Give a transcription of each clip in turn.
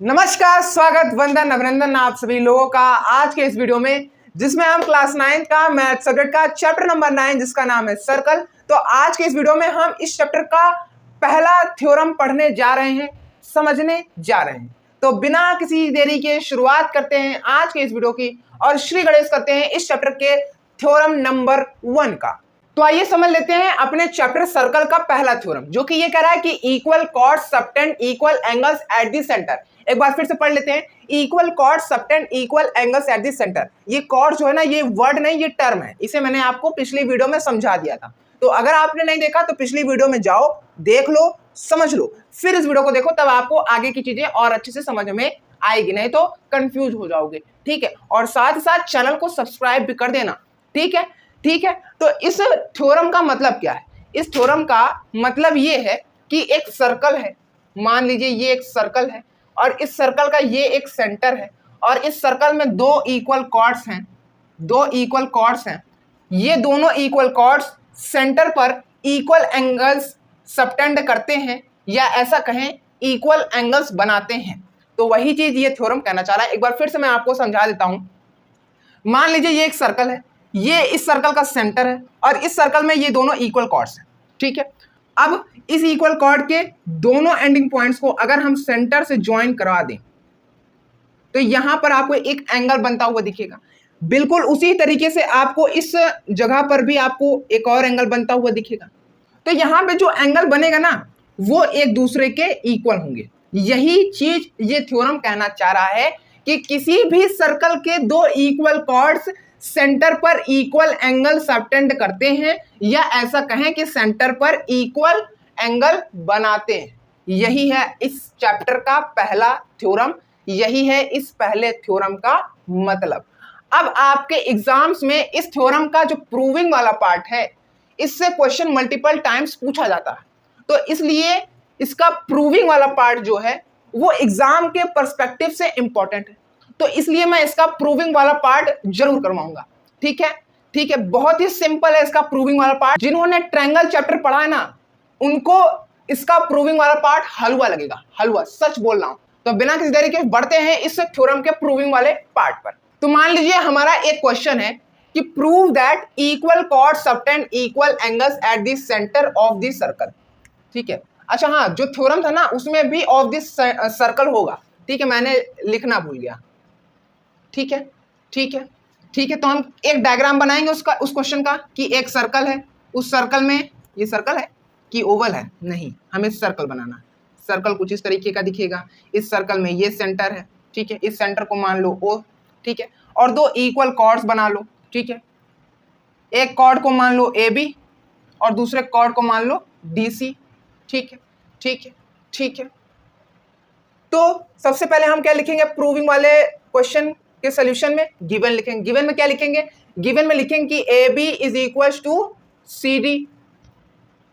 नमस्कार, स्वागत, वंदन, अभिनंदन आप सभी लोगों का आज के इस वीडियो में, जिसमें हम क्लास 9 का मैथ सब्जेक्ट का चैप्टर नंबर 9 जिसका नाम है सर्कल। तो आज के इस वीडियो में हम इस चैप्टर का पहला थ्योरम पढ़ने जा रहे हैं, समझने जा रहे हैं। तो बिना किसी देरी के शुरुआत करते हैं आज के इस वीडियो की और श्री गणेश करते हैं इस चैप्टर के थ्योरम नंबर 1 का। तो आइए समझ लेते हैं अपने चैप्टर सर्कल का पहला थ्योरम, जो कि ये कह रहा है कि equal chords subtend equal angles at the centre. एक बार फिर से पढ़ लेते हैं, equal chords subtend equal angles at the centre. ये कॉर्ड जो है ना, ये वर्ड नहीं, ये टर्म है। इसे मैंने आपको पिछली वीडियो में समझा दिया था। तो अगर आपने नहीं देखा तो पिछली वीडियो में जाओ, देख लो, समझ लो, फिर इस वीडियो को देखो, तब आपको आगे की चीजें और अच्छे से समझ में आएगी, नहीं तो कंफ्यूज हो जाओगे। ठीक है, और साथ ही साथ चैनल को सब्सक्राइब भी कर देना। ठीक है, ठीक है। तो इस थ्योरम का मतलब क्या है? इस थ्योरम का मतलब ये है कि एक सर्कल है, मान लीजिए ये एक सर्कल है और इस सर्कल का ये एक सेंटर है और इस सर्कल में दो इक्वल कॉर्ड्स हैं, दो इक्वल कॉर्ड्स हैं। ये दोनों इक्वल कॉर्ड्स सेंटर पर इक्वल एंगल्स सबटेंड करते हैं, या ऐसा कहें इक्वल एंगल्स बनाते हैं। तो वही चीज ये थ्योरम कहना चाह रहा है। एक बार फिर से मैं आपको समझा देता हूं। मान लीजिए ये एक सर्कल है, ये इस सर्कल का सेंटर है और इस सर्कल में ये दोनों इक्वल कॉर्ड्स हैं। ठीक है, अब इस इक्वल कॉर्ड के दोनों एंडिंग पॉइंट्स को अगर हम सेंटर से ज्वाइन करवा दें तो यहां पर आपको एक एंगल बनता हुआ दिखेगा। बिल्कुल उसी तरीके से आपको इस जगह पर भी आपको एक और एंगल बनता हुआ दिखेगा। तो यहां पे जो एंगल बनेगा ना, वो एक दूसरे के इक्वल होंगे। यही चीज ये थ्योरम कहना चाह रहा है कि किसी भी सर्कल के दो इक्वल कॉर्ड्स सेंटर पर इक्वल एंगल सबटेंड करते हैं, या ऐसा कहें कि सेंटर पर इक्वल एंगल बनाते हैं। यही है इस चैप्टर का पहला थ्योरम, यही है इस पहले थ्योरम का मतलब। अब आपके एग्जाम्स में इस थ्योरम का जो प्रूविंग वाला पार्ट है, इससे क्वेश्चन मल्टीपल टाइम्स पूछा जाता है। तो इसलिए इसका प्रूविंग वाला पार्ट जो है वो एग्जाम के पर्सपेक्टिव से इंपॉर्टेंट है। तो इसलिए मैं इसका प्रूविंग वाला पार्ट जरूर करवाऊंगा। ठीक है, ठीक है। बहुत ही सिंपल है इसका प्रूविंग वाला पार्ट। जिन्होंने ट्रायंगल चैप्टर पढ़ा है ना, उनको इसका प्रूविंग वाला पार्ट हलवा लगेगा, हलवा, सच बोल रहा हूं। तो बिना किसी देरी के बढ़ते हैं इस थ्योरम के प्रूविंग वाले पार्ट पर। तो मान लीजिए हमारा एक क्वेश्चन है कि prove that equal chords subtend equal angles at the centre of the circle. ठीक है, अच्छा हाँ, जो थ्योरम था ना उसमें भी ऑफ दिस सर्कल होगा। ठीक है, मैंने लिखना भूल गया। ठीक है, ठीक है, ठीक है। तो हम एक डायग्राम बनाएंगे उसका, उस क्वेश्चन का, कि एक सर्कल है, उस सर्कल में ये सर्कल है कि ओवल है, नहीं, हमें सर्कल बनाना है। सर्कल कुछ इस तरीके का दिखेगा। इस सर्कल में ये सेंटर है। ठीक है, इस सेंटर को मान लो O। ठीक है, और दो इक्वल कॉर्ड्स बना लो। ठीक है, एक कॉर्ड को मान लो AB और दूसरे कॉर्ड को मान लो DC। ठीक है, ठीक है, ठीक है। तो सबसे पहले हम क्या लिखेंगे प्रूविंग वाले क्वेश्चन के सॉल्यूशन में? गिवन लिखेंगे। गिवन में क्या लिखेंगे? गिवन में लिखेंगे कि AB is equal to CD,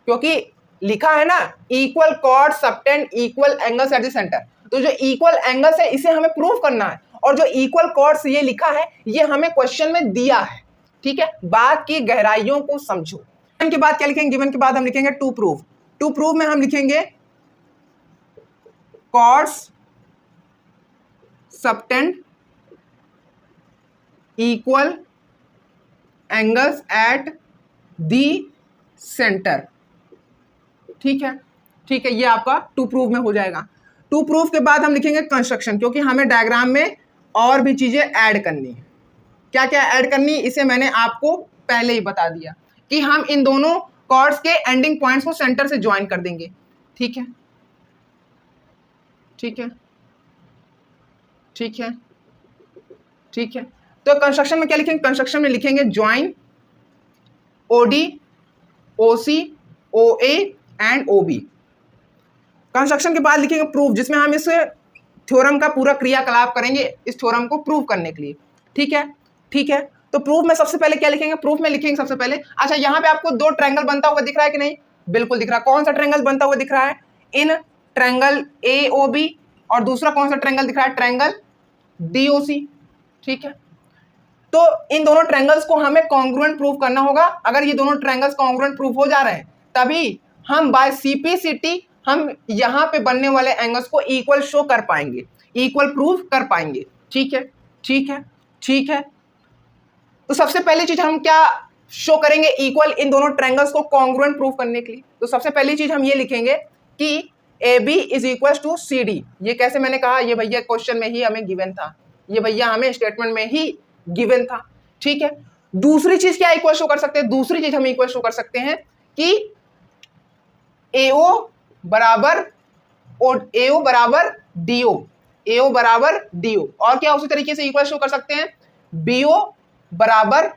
क्योंकि लिखा है ना equal chord subtend equal angles at the centre. तो जो इक्वल एंगल्स है इसे हमें प्रूव करना है, और जो इक्वल कॉर्ड्स ये लिखा है ये हमें क्वेश्चन में दिया है। ठीक है, बात की गहराइयों को समझो। गिवन के बाद क्या लिखेंगे? गिवन के बाद हम लिखेंगे टू प्रूव। टू प्रूव में हम लिखेंगे chords subtend equal angles at the centre. ठीक है, ठीक है, ये आपका टू प्रूव में हो जाएगा। टू प्रूव के बाद हम लिखेंगे कंस्ट्रक्शन, क्योंकि हमें डायग्राम में और भी चीजें ऐड करनी है। क्या क्या ऐड करनी है इसे मैंने आपको पहले ही बता दिया कि हम इन दोनों कॉर्ड्स के एंडिंग पॉइंट्स को सेंटर से ज्वाइन कर देंगे। ठीक है, ठीक है, ठीक है, ठीक है। तो कंस्ट्रक्शन में क्या लिखेंगे? कंस्ट्रक्शन में लिखेंगे join OD, OC, OA and OB। Construction के बाद लिखेंगे प्रूफ, जिसमें हम इस थ्योरम का पूरा क्रियाकलाप करेंगे इस थ्योरम को प्रूव करने के लिए। ठीक है, ठीक है। तो प्रूफ में सबसे पहले क्या लिखेंगे? प्रूफ में लिखेंगे सबसे पहले, अच्छा यहाँ पे आपको दो ट्रायंगल बनता हुआ दिख रहा है कि नहीं? बिल्कुल दिख रहा है। कौन सा ट्रायंगल बनता हुआ दिख रहा है? इन ट्रायंगल AOB, और दूसरा कौन सा ट्रायंगल दिख रहा है? Triangle DOC। ठीक है, तो इन दोनों ट्रायंगल्स को हमें कॉन्ग्रुएंट प्रूव करना होगा। अगर ये दोनों ट्रायंगल्स कॉन्ग्रुएंट प्रूव हो जा रहे हैं तभी हम बाय CPCT हम यहाँ पे बनने वाले एंगल्स को इक्वल शो कर पाएंगे, इक्वल प्रूव कर पाएंगे। ठीक है, ठीक है, ठीक है। तो सबसे पहली चीज हम क्या शो करेंगे इक्वल इन दोनों ट्रायंगल्स को कॉन्ग्रुएंट प्रूव करने के लिए। तो सबसे पहली चीज हम ये लिखेंगे कि AB is equal to CD। ये कैसे मैंने कहा, ये भैया क्वेश्चन में ही हमें गिवन था, ये भैया हमें स्टेटमेंट में ही गिवन था। ठीक है, दूसरी चीज क्या इक्वल शो कर सकते हैं, दूसरी चीज हम इक्वल शो कर सकते हैं कि AO बराबर DO, AO बराबर DO। और क्या उसी तरीके से इक्वल शो कर सकते हैं BO बराबर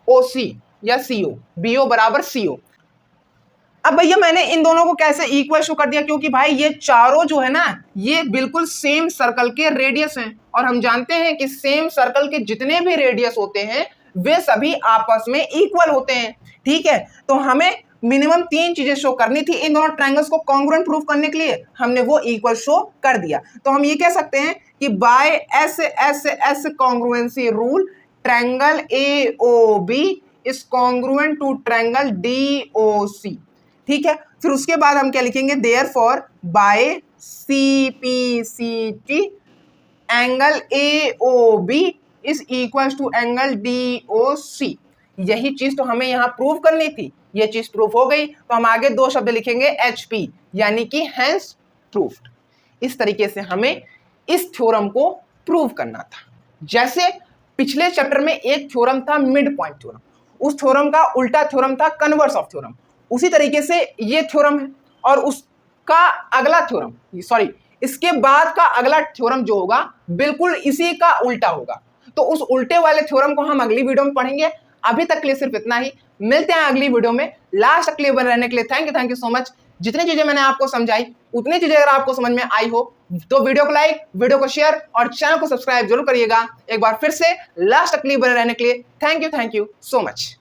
OC या CO, BO बराबर CO। अब भैया मैंने इन दोनों को कैसे इक्वल शो कर दिया, क्योंकि भाई ये चारों जो है ना ये बिल्कुल सेम सर्कल के रेडियस हैं, और हम जानते हैं कि सेम सर्कल के जितने भी रेडियस होते हैं वे सभी आपस में इक्वल होते हैं। ठीक है, तो हमें मिनिमम 3 चीजें शो करनी थी इन दोनों ट्रायंगल्स को कॉन्ग्रुएंट प्रूफ करने के लिए, हमने वो इक्वल शो कर दिया। तो हम ये कह सकते हैं कि by S congruency rule triangle AOB is congruent to triangle DOC। ठीक है, फिर उसके बाद हम क्या लिखेंगे, therefore by CPCT angle AOB is equal to angle DOC। यही चीज तो हमें यहां प्रूव करनी थी, ये चीज प्रूफ हो गई। तो हम आगे 2 शब्द लिखेंगे HP, यानी कि हेंस प्रूफ्ड। इस तरीके से हमें इस थ्योरम को प्रूव करना था। जैसे पिछले चैप्टर में एक थ्योरम था मिड पॉइंट थ्योरम, उस थ्योरम का उल्टा थ्योरम था कन्वर्स ऑफ थ्योरम, उसी तरीके से ये थ्योरम है, और उसका अगला थ्योरम इसके बाद का अगला थ्योरम जो होगा बिल्कुल इसी का उल्टा होगा। तो उस उल्टे वाले थ्योरम को हम अगली वीडियो में पढ़ेंगे। अभी तक के लिए सिर्फ इतना ही, मिलते हैं अगली वीडियो में। लास्ट तक के लिए बने रहने के लिए थैंक यू सो मच। जितनी चीजें मैंने आपको समझाई उतनी चीजें अगर आपको समझ में आई हो तो वीडियो को लाइक, वीडियो को शेयर और चैनल को सब्सक्राइब जरूर करिएगा। एक बार फिर से लास्ट तक के लिए बने रहने के लिए थैंक यू सो मच।